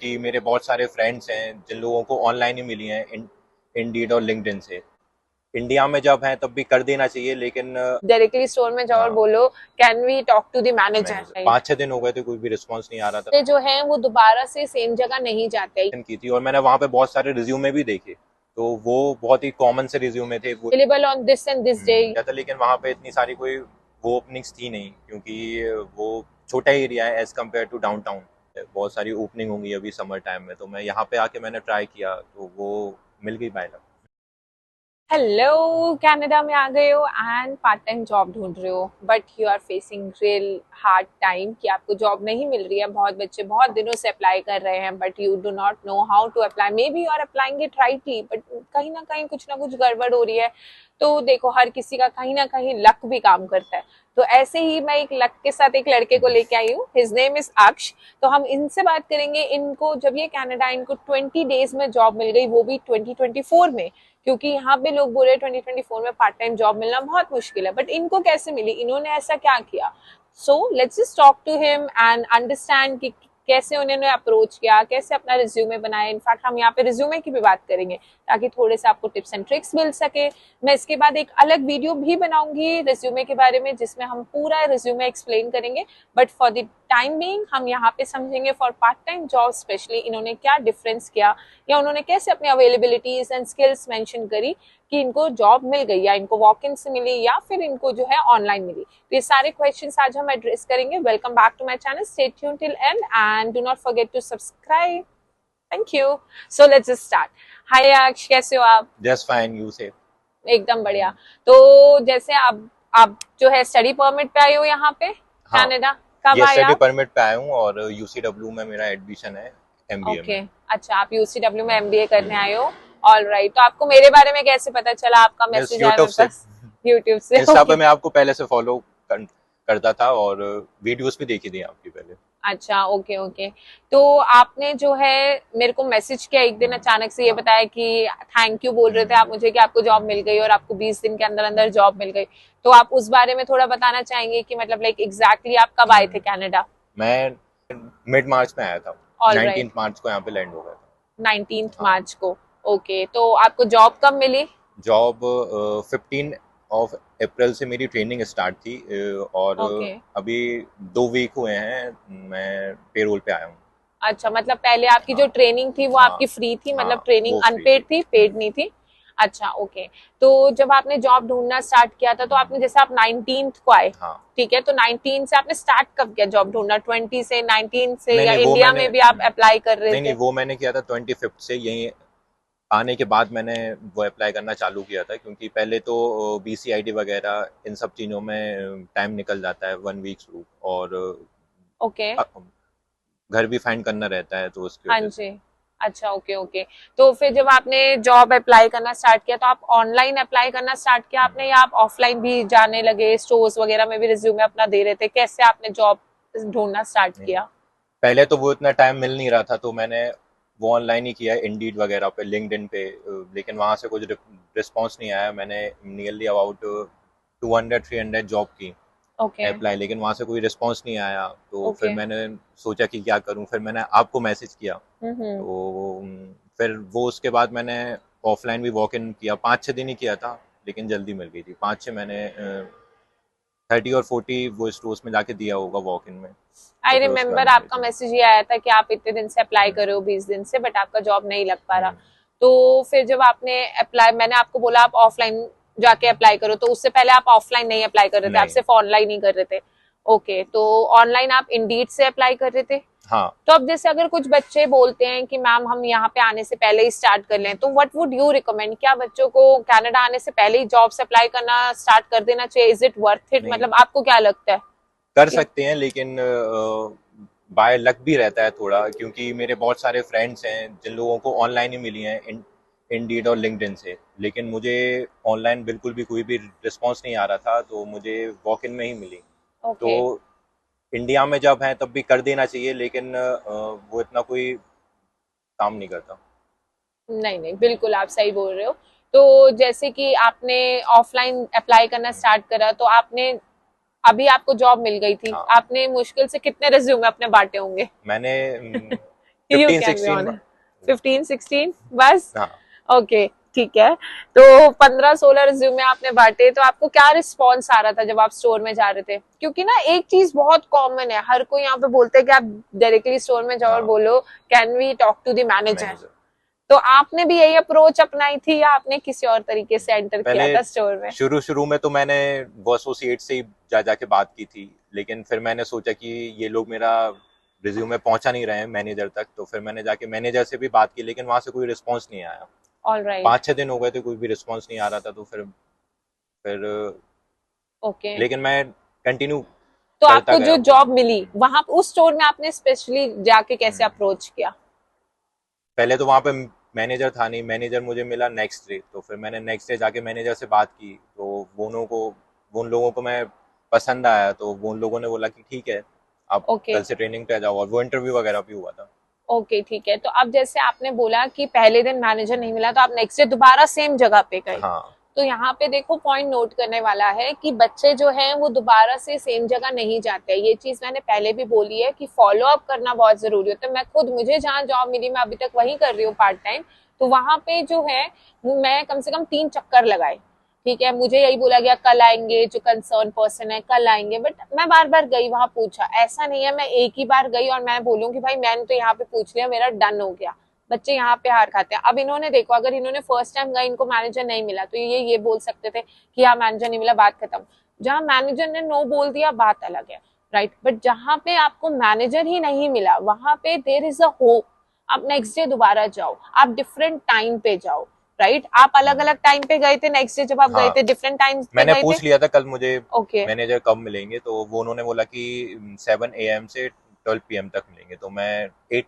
कि मेरे बहुत सारे फ्रेंड्स हैं जिन लोगों को ऑनलाइन ही मिली हैं इंडीड और लिंक्डइन से। इंडिया में जब है तब भी कर देना चाहिए, लेकिन डायरेक्टली स्टोर में जाओ और हाँ, बोलो can we talk to the manager manager. 5-6 दिन हो गए थे, कोई भी रिस्पांस नहीं आ रहा था। जो है वो दोबारा से सेम जगह नहीं जाते। की थी और मैंने वहाँ पे बहुत सारे रिज्यूमे भी देखे, तो वो बहुत ही कॉमन से रिज्यूमे थे वो। Available on this and this day. क्या था, लेकिन वहाँ पे इतनी सारी कोई वो ओपनिंग्स थी नहीं, क्योंकि वो छोटा एरिया है एज कम्पेयर टू डाउनटाउन। बहुत सारी ओपनिंग होंगी अभी समर टाइम में, तो मैं यहाँ पे आके मैंने ट्राई किया तो वो मिल गई बाय लक। हेलो, कनाडा में आ गए हो एंड पार्ट टाइम जॉब ढूंढ रहे हो, but you are facing real hard time कि आपको जॉब नहीं मिल रही है। बहुत बच्चे बहुत दिनों से अप्लाई कर रहे हैं but you do not know how to apply. Maybe you are applying it rightly but कहीं ना कुछ गड़बड़ हो रही है। तो देखो, हर किसी का कहीं ना कहीं लक भी काम करता है। तो ऐसे ही मैं एक लक के साथ एक लड़के को लेके आई हूँ। हिज नेम इज अक्ष। तो हम इनसे बात करेंगे। इनको जब ये कनाडा, इनको 20 डेज में जॉब मिल गई, वो भी 2024 में। क्योंकि यहाँ पे लोग बोले 2024 में पार्ट टाइम जॉब मिलना बहुत मुश्किल है, बट इनको कैसे मिली, इन्होंने ऐसा क्या किया। So let's just talk to him and understand कि कैसे उन्होंने अप्रोच किया, कैसे अपना रिज्यूमे बनाया। इनफैक्ट हम यहाँ पे रिज्यूमे की भी बात करेंगे ताकि थोड़े से आपको टिप्स एंड ट्रिक्स मिल सके। मैं इसके बाद एक अलग वीडियो भी बनाऊंगी रिज्यूमे के बारे में जिसमें हम पूरा रिज्यूमे एक्सप्लेन करेंगे। But for the time being हम यहाँ पे समझेंगे for part time job specially इन्होंने क्या डिफरेंस किया, या उन्होंने कैसे अपनी अवेलेबिलिटीज एंड स्किल्स मेंशन करी कि इनको जॉब मिल गई, या इनको वॉक इन से मिली, या फिर इनको जो है ऑनलाइन मिली। तो ये सारे क्वेश्चंस आज हम एड्रेस करेंगे। Welcome back to my channel, stay tuned till end and do not forget to subscribe. Thank you. So let's just start. Hi Aksh, कैसे हो आप? जस्ट फाइन, यू से। एकदम बढ़िया। तो जैसे आप जो है स्टडी परमिट पे आए हो यहाँ पे हाँ, कनाडा, कब ये आए स्टडी आप? परमिट पे आया हूँ और यूसीडब्ल्यू में मेरा एडमिशन है, एमबीए ओके, में। अच्छा, आप यूसीडब्ल्यू में एमबीए करने आए हो। All right. तो आपको मेरे बारे में कैसे पता चला? आपका बस मैसेज आया यूट्यूब मेरे से, पास यूट्यूब से। इंस्टा पे ओके, मैं आपको पहले से फॉलो करता था और वीडियोस भी देखी थी आपकी पहले। अच्छा, ओके ओके। तो आपने जो है मेरे को मैसेज किया एक दिन, अचानक से ये बताया कि थैंक यू बोल रहे थे आप हम्म, मुझे कि आपको जॉब मिल गई और आपको 20 दिन के अंदर अंदर जॉब मिल गई। तो आप उस बारे में थोड़ा बताना चाहेंगे कि मतलब लाइक एग्जैक्टली आप कब आए थे हम्म। कनाडा? मैं मिड मार्च में आया था, ऑल राइट, 19 मार्च को यहाँ पे लैंड हो गया 19 था। हाँ, मार्च को। ओके, तो आपको जॉब कब मिली? जॉब 15 ऑफ अप्रैल से मेरी ट्रेनिंग स्टार्ट थी और ओके, अभी 2 वीक हुए हैं मैं पेरोल पे आया हूँ। अच्छा, मतलब पहले आपकी जो हाँ, ट्रेनिंग थी वो हाँ, आपकी फ्री थी, हाँ, मतलब ट्रेनिंग वो फ्री अनपेड थी। थी, पेड नहीं थी। अच्छा, ओके। तो जब आपने जॉब ढूंढना स्टार्ट किया था तो आपने, जैसे आप 19th को आए, हाँ, ठीक है, तो 19 से आपने स्टार्ट कब किया जॉब ढूंढना? 20 से, 19 से, नहीं या नहीं वो इंडिया मैंने में भी आप अप्लाई कर रहे नहीं नहीं थे? वो मैंने किया था 25 से, यही आने के बाद मैंने वो अप्लाई करना चालू किया था, क्योंकि पहले तो बीसीआईडी वगैरह इन सब चीज़ों में टाइम निकल जाता है 1 वीक शुरू, और ओके, अ, घर भी फाइंड करना रहता है, तो उसकी हाँ वजह से। जी। अच्छा, ओके ओके। तो फिर जब आपने जॉब अप्लाई करना स्टार्ट किया तो आप ऑनलाइन अप्लाई करना स्टार्ट किया आपने, या आप ऑफलाइन भी जाने लगे, स्टोर्स वगैरह में भी रिज्यूमे अपना दे रहे थे? कैसे आपने जॉब ढूंढना स्टार्ट नहीं, किया? पहले तो वो इतना टाइम मिल नहीं रहा था, तो मैंने वो ऑनलाइन ही किया, इंडीड वगैरह पे, लिंक्डइन पे, लेकिन वहाँ से कुछ रिस्पॉन्स नहीं आया। मैंने नियरली अबाउट 200-300 जॉब की ओके अप्लाई, लेकिन वहाँ से कोई रिस्पॉन्स नहीं आया। तो फिर ओके। मैंने सोचा कि क्या करूँ, फिर मैंने आपको मैसेज किया। हम्म। तो फिर वो उसके बाद मैंने ऑफलाइन भी वॉक इन किया, 5-6 दिन ही किया था, लेकिन जल्दी मिल गई थी। 5-6 मैंने 30 और 40 वो स्टोर्स में जाके दिया होगा वॉक इन में, तो आई फिर उसके बाद रिमेम्बर मिल गई आपका थी। मैसेज ये आया था कि आप इतने दिन से अप्लाई कर हम्म, रहे हो, 20 दिन से, बट आपका जॉब नहीं लग पा रहा। हम्म, तो फिर जब आपने अप्लाई, मैंने आपको बोला आप ऑफलाइन जाके अप्लाई करो, तो उससे पहले आप ऑफलाइन नहीं अप्लाई कर रहे थे, आप नहीं, सिर्फ ऑनलाइन ही कर रहे थे? ओके, तो ऑनलाइन आप इंडीड से अप्लाई कर रहे थे? हाँ, तो अब जैसे अगर कुछ बच्चे बोलते हैं कि मैम हम यहाँ पे आने से पहले ही स्टार्ट कर लें, तो व्हाट वुड यू रिकमेंड? क्या बच्चों को कनाडा आने से पहले ही जॉब से अप्लाई करना स्टार्ट कर देना चाहिए? Is it worth it? नहीं मतलब आपको क्या लगता है? कर सकते हैं, लेकिन बाय लक भी रहता है थोड़ा, क्योंकि मेरे बहुत सारे फ्रेंड्स हैं जिन लोगों को ऑनलाइन ही मिली हैं इंडीड और लिंक्डइन से, लेकिन मुझे ऑनलाइन बिल्कुल भी कोई भी रिस्पॉन्स नहीं आ रहा था, तो मुझे वॉक इन में ही मिली। तो ओके, इंडिया में जब है तब भी कर देना चाहिए, लेकिन वो इतना कोई काम नहीं करता। नहीं नहीं, बिल्कुल आप सही बोल रहे हो। तो जैसे कि आपने ऑफलाइन अप्लाई करना स्टार्ट करा, तो आपने, अभी आपको जॉब मिल गई थी, हाँ, आपने मुश्किल से कितने रिज्यूमे अपने बांटे होंगे? मैंने You 15 can be 16 honest. 15 16 बस. हाँ. ओके ठीक है. तो 15-16 रिज्यूमे आपने बांटे, तो आपको क्या रिस्पॉन्स आ रहा था जब आप स्टोर में जा रहे थे? क्योंकि ना एक चीज बहुत कॉमन है, हर कोई यहाँ पे बोलते हैं कि आप डायरेक्टली स्टोर में जाओ और हाँ. बोलो can we talk to the manager. Manager. तो आपने भी यही अप्रोच अपनाई थी या आपने किसी और तरीके से एंटर किया पहले था स्टोर में? शुरू में तो मैंने वो एसोसिएट से ही जाके बात की थी, लेकिन फिर मैंने सोचा कि ये लोग मेरा रिज्यूमे पहुंचा नहीं रहे हैं मैनेजर तक, तो फिर मैंने जाके मैनेजर से भी बात की, लेकिन वहां से कोई रिस्पॉन्स नहीं आया. ऑलराइट. 5-6 दिन हो गए थे, कोई भी रिस्पॉन्स नहीं आ रहा था, तो फिर ओके. लेकिन मैं कंटिन्यू तो करता आपको जो गया. जॉब मिली वहां उस स्टोर में आपने स्पेशली जाके कैसे अप्रोच किया? पहले तो वहां पे मैनेजर था नहीं, मैनेजर मुझे मिला नेक्स्ट डे, तो फिर मैंने नेक्स्ट डे जाके मैनेजर से बात की, तो उन लोगों को मैं पसंद आया, तो उन लोगों ने बोला कि ठीक है आप ओके. कल से ट्रेनिंग पे आ जाओ, और वो इंटरव्यू वगैरह भी हुआ था. ओके ठीक है. तो अब जैसे आपने बोला कि पहले दिन मैनेजर नहीं मिला तो आप नेक्स्ट डे दोबारा सेम जगह पे गए. हाँ. तो यहाँ पे देखो पॉइंट नोट करने वाला है कि बच्चे जो हैं वो दोबारा से सेम जगह नहीं जाते. ये चीज मैंने पहले भी बोली है कि फॉलो अप करना बहुत जरूरी होता है. मैं खुद, मुझे जहाँ जॉब मिली मैं अभी तक वही कर रही हूँ पार्ट टाइम, तो वहां पे जो है मैं कम से कम 3 चक्कर लगाए. ठीक है, मुझे यही बोला गया कल आएंगे, जो कंसर्न पर्सन है कल आएंगे, बट मैं बार बार गई वहां पूछा. ऐसा नहीं है मैं एक ही बार गई और मैं बोलूँ कि भाई मैंने तो यहाँ पे पूछ लिया मेरा डन हो गया. बच्चे यहाँ पे हार खाते हैं. अब इन्होंने देखो, अगर इन्होंने फर्स्ट टाइम गए इनको मैनेजर नहीं मिला तो ये बोल सकते थे कि हाँ मैनेजर नहीं मिला, बात खत्म. जहाँ मैनेजर ने नो बोल दिया बात अलग है, राइट. बट जहाँ पे आपको मैनेजर ही नहीं मिला वहां पे देयर इज अ होप. आप नेक्स्ट डे दोबारा जाओ, आप डिफरेंट टाइम पे जाओ, राइट. आप अलग अलग टाइम पे गए थे नेक्स्ट डे जब आप हाँ. गए थे डिफरेंट टाइम पे मैंने गए पूछ थे? लिया था कल मुझे ओके. मैनेजर कब मिलेंगे, तो वो उन्होंने बोला कि 7 AM से 12 PM तक मिलेंगे, तो मैं 8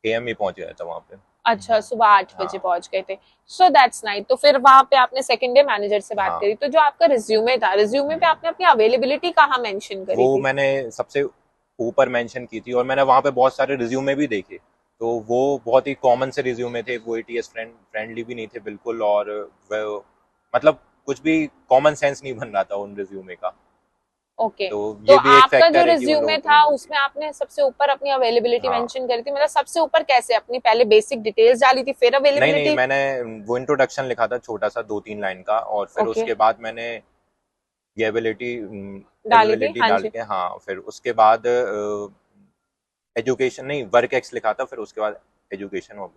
AM ही पहुंच गया था वहां पे. अच्छा, सुबह 8 बजे हाँ. पहुंच गए थे. So that's nice. तो फिर वहां पे आपने सेकंड डे मैनेजर से बात हाँ. करी. तो जो आपका रिज्यूमे था, रिज्यूमे पे आपने अपनी अवेलेबिलिटी कहाँ मेंशन करी वो थी? मैंने सबसे ऊपर मेंशन की थी, और मैंने वहां पे बहुत सारे रिज्यूमे भी देखे, तो वो बहुत ही कॉमन से रिज्यूमे थे, वो एटीएस फ्रेंडली भी नहीं थे बिल्कुल, और वो मतलब कुछ भी कॉमन सेंस नहीं बन रहा था उन रिज्यूमे का. ओके. तो तो ये भी एक आपका जो फैक्टर है कि वो रिज्यूमे लोगों को था नहीं मिलती. उसमें आपने सबसे ऊपर अपनी अवेलेबिलिटी हाँ. मेंशन करी थी, मतलब सबसे ऊपर कैसे? अपनी पहले बेसिक डिटेल्स डाली थी फिर नहीं नहीं, अवेलेबिलिटी? मैंने वो इंट्रोडक्शन लिखा था छोटा सा 2-3 लाइन का, और फिर ओके. उसके बाद मैंने ये डाली थी, एबिलिटी हाँ डाल जी. के, हाँ, फिर उसके बाद एजुकेशन नहीं, वर्क एक्स लिखा था, फिर उसके बाद एजुकेशन और.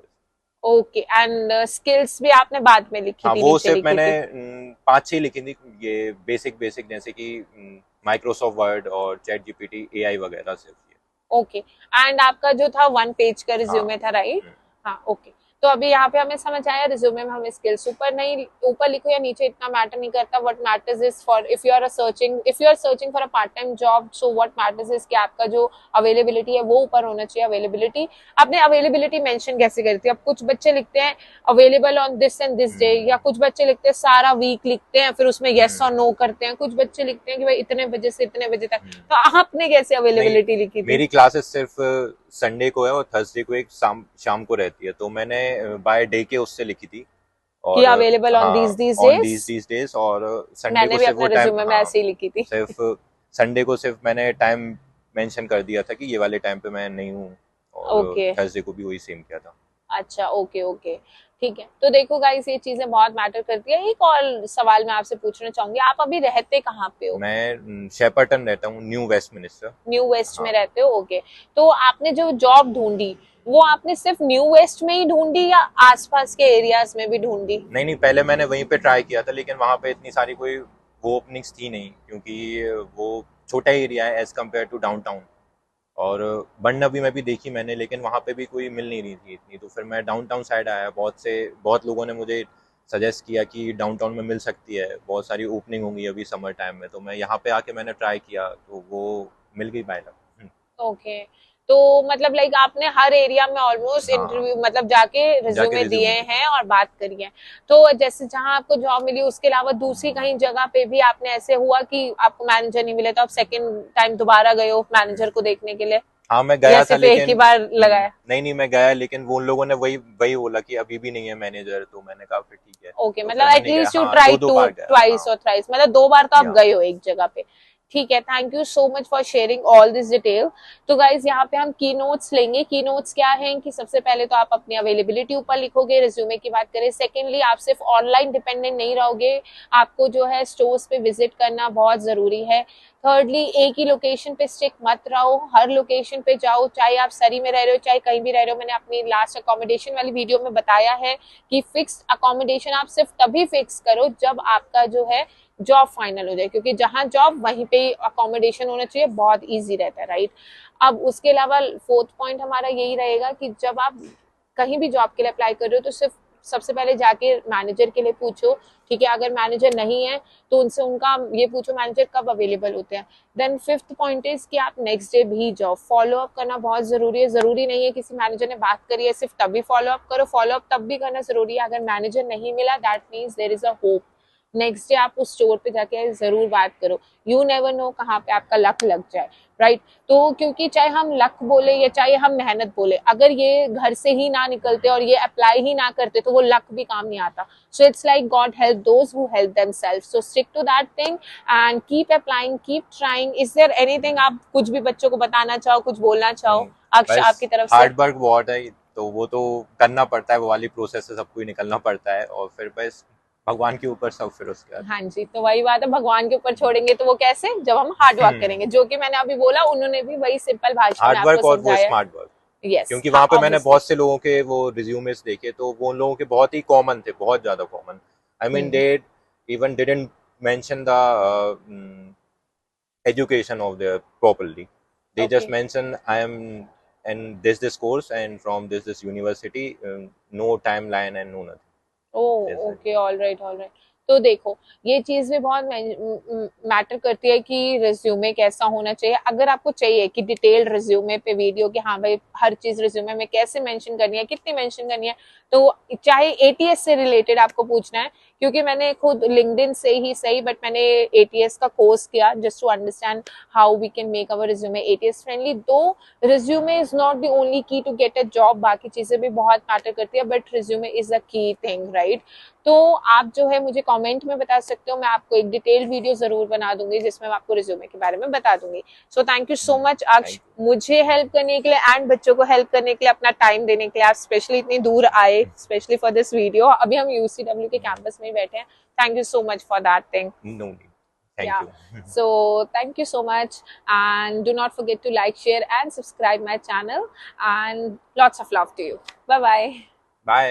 ओके. एंड स्किल्स भी आपने बाद में लिखी हाँ, थी, वो नीचे सिर्फ लिखी मैंने थी? 5-6 लिखी थी, ये बेसिक जैसे कि माइक्रोसॉफ्ट वर्ड और चैट जीपीटी एआई वगैरह सिर्फ ये. ओके. एंड आपका जो था 1 पेज का हाँ. रिज्यूमे था, राइट? हाँ. ओके. तो अभी यहाँ पे हमें समझ आया रिज्यूमे में हमें स्किल्स ऊपर लिखो या नीचे इतना मैटर नहीं करता. What matters is for if you are searching for a part time job, so what matters is कि आपका जो अवेलेबिलिटी है वो ऊपर होना चाहिए. अवेलेबिलिटी, आपने अवेलेबिलिटी मेंशन कैसे करी थी? अब कुछ बच्चे लिखते हैं available on this and this day, या कुछ बच्चे लिखते हैं सारा वीक लिखते हैं फिर उसमें येस और नो करते हैं. कुछ बच्चे लिखते हैं कि भाई इतने बजे से इतने बजे तक. तो आपने कैसे अवेलेबिलिटी लिखी थी? मेरी क्लासेस सिर्फ संडे को है और थर्सडे को एक शाम को रहती है, तो मैंने बाय डे के उससे लिखी थी, कि अवेलेबल ऑन दीज डेज, और संडे मैंने को भी सिर्फ वो अपने टाइम, रिज्यूमे में ऐसे ही लिखी थी. सिर्फ संडे को सिर्फ मैंने टाइम मेंशन कर दिया था कि ये वाले टाइम पे मैं नहीं हूँ, और ओके. थर्सडे को भी वही सेम किया था. अच्छा, ओके ओके, ठीक है. तो देखो गाइस, ये चीजें बहुत मैटर करती है. एक और सवाल मैं आपसे पूछना चाहूंगी, आप अभी रहते कहाँ पे हो? मैं शेपर्टन रहता हूँ, न्यू वेस्टमिनिस्टर. न्यू वेस्ट में हाँ. रहते हो, ओके. तो आपने जो जॉब ढूंढी वो आपने सिर्फ न्यू वेस्ट में ही ढूंढी या आसपास के एरियाज में भी ढूंढी? नहीं, पहले मैंने वहीं पे ट्राई किया था, लेकिन वहाँ पे इतनी सारी कोई वो ओपनिंग्स थी नहीं, क्योंकि वो छोटा एरिया है एज कम्पेयर टू डाउनटाउन, और बंडनबी में भी देखी मैंने, लेकिन वहाँ पे भी कोई मिल नहीं रही थी इतनी, तो फिर मैं डाउनटाउन साइड आया. बहुत लोगों ने मुझे सजेस्ट किया कि डाउनटाउन में मिल सकती है, बहुत सारी ओपनिंग होंगी अभी समर टाइम में, तो मैं यहाँ पे आके मैंने ट्राई किया, तो वो मिल गई बाय लक. ओके. तो मतलब लाइक आपने हर एरिया में ऑलमोस्ट हाँ. इंटरव्यू मतलब जाके रिज्यूमे दिए हैं और बात करी है. तो जैसे जहां आपको जॉब मिली उसके अलावा दूसरी कहीं जगह पे भी आपने ऐसे हुआ कि आपको मैनेजर नहीं मिले तो आप सेकंड टाइम दोबारा गए हो मैनेजर को देखने के लिए? हाँ, मैं गया था, लेकिन एक ही बार लगाया? नहीं, मैं गया, लेकिन वो उन लोगों ने वही बोला कि अभी भी नहीं है मैनेजर, तो मैंने कहा फिर ठीक है. ओके. तो मतलब फिर एटलीस्ट यू हाँ, ट्राई दो टू बार गया. ट्वाइस हाँ. और थ्राइस, मतलब 2 बार तो आप या. गए हो एक जगह पे. ठीक है, thank you so much for sharing all this detail. तो गाइज यहाँ पे हम की नोट्स लेंगे। की नोट्स क्या है कि सबसे पहले तो आप अपनी अवेलेबिलिटी ऊपर लिखोगे, रिज्यूमे की बात करें। सेकेंडली, आप सिर्फ ऑनलाइन डिपेंडेंट नहीं रहोगे, आपको जो है स्टोर्स पे विजिट करना बहुत जरूरी है। थर्डली, एक ही लोकेशन पे स्टिक मत रहो, हर लोकेशन पे जाओ, चाहे आप सरी में रह रहे हो चाहे कहीं भी रह रहे हो। मैंने अपनी लास्ट अकोमोडेशन वाली वीडियो में बताया है कि फिक्स्ड अकोमोडेशन आप सिर्फ तभी फिक्स करो जब आपका जो है जॉब फाइनल हो जाए, क्योंकि जहां जॉब वहीं पे अकोमोडेशन होना चाहिए, बहुत इजी रहता है, राइट। अब उसके अलावा फोर्थ पॉइंट हमारा यही रहेगा कि जब आप कहीं भी जॉब के लिए अप्लाई कर रहे हो तो सिर्फ सबसे पहले जाके मैनेजर के लिए पूछो, ठीक है। अगर मैनेजर नहीं है तो उनसे उनका ये पूछो मैनेजर कब अवेलेबल होते हैं। देन फिफ्थ पॉइंट इज कि आप नेक्स्ट डे भी जाओ। फॉलो अप करना बहुत जरूरी है। जरूरी नहीं है किसी मैनेजर ने बात करी है सिर्फ तभी फॉलो अप करो, फॉलो अप तब भी करना जरूरी है। अगर मैनेजर नहीं मिला, that means there is a hope. Next day आप उस स्टोर पे जाके जरूर बात करो। यू नेवर नो कहाँ पे आपका लक लग जाए, राइट। तो क्योंकि चाहे हम लक बोले या चाहे हम मेहनत बोले, अगर ये घर से ही ना निकलते और ये अप्लाई ही ना करते तो वो लक भी काम नहीं आता। So it's like God help those who help themselves. So stick to that thing and keep applying, keep trying. Is there anything आप कुछ भी बच्चों को बताना चाहो, कुछ बोलना चाहो अक्ष बस आपकी तरफ से? हार्ड वर्क बहुत है, तो वो तो करना पड़ता है, वो वाली प्रोसेस से सबको ही निकलना पड़ता है, और फिर बस भगवान के ऊपर सब, फिर उसके बाद। हाँ जी, तो वही बात है, भगवान के ऊपर छोड़ेंगे तो वो कैसे, जब हम हार्ड वर्क करेंगे, जो कि मैंने अभी बोला, उन्होंने भी वही सिंपल भाषा में हार्ड आपको वर्क और वो समझाया। स्मार्ट वर्क, यस, क्योंकि हाँ, वहां पे मैंने ऑब्वियसली। बहुत से लोगों के वो रिज्यूमेस देखे, तो वो उन लोगों के बहुत ही कॉमन थे, बहुत ज्यादा common. I mean hmm. They even didn't mention the education of their properly. They okay. just mention I am in this course and from this university, no timeline and no nothing. Oh, That's it. Okay, all right, all right. तो देखो, ये चीज भी बहुत matter करती है कि resume कैसा होना चाहिए। अगर आपको चाहिए कि डिटेल्ड रिज्यूमे पे वीडियो कि हाँ भाई हर चीज रिज्यूमे में कैसे मेंशन करनी है, कितनी मेंशन करनी है, तो चाहे एटीएस से रिलेटेड आपको पूछना है, क्योंकि मैंने खुद लिंक्डइन से ही सही, बट मैंने एटीएस का कोर्स किया just to understand how we can make our resume ATS friendly. Though resume is not the only key to get a job, बाकी चीजें भी बहुत मैटर करती है, but resume is a key thing, right. तो आप जो है मुझे कमेंट में बता सकते हो, मैं आपको एक डिटेल्ड वीडियो जरूर बना दूंगी जिसमें मैं आपको रिज्यूमे के बारे में बता दूंगी। So thank you so much अक्ष, Thank मुझे हेल्प करने के लिए एंड बच्चों को हेल्प करने के लिए, अपना टाइम देने के लिए। आप स्पेशली इतनी दूर आए स्पेशली फॉर दिस वीडियो। अभी हम यूसीडब्ल्यू के you. कैंपस में ही बैठे हैं। Thank you so much for that thing. No need. Thank Yeah. you. So thank you so much, and do not forget to like, share, and subscribe my channel. And lots of love to you. Bye bye. Bye.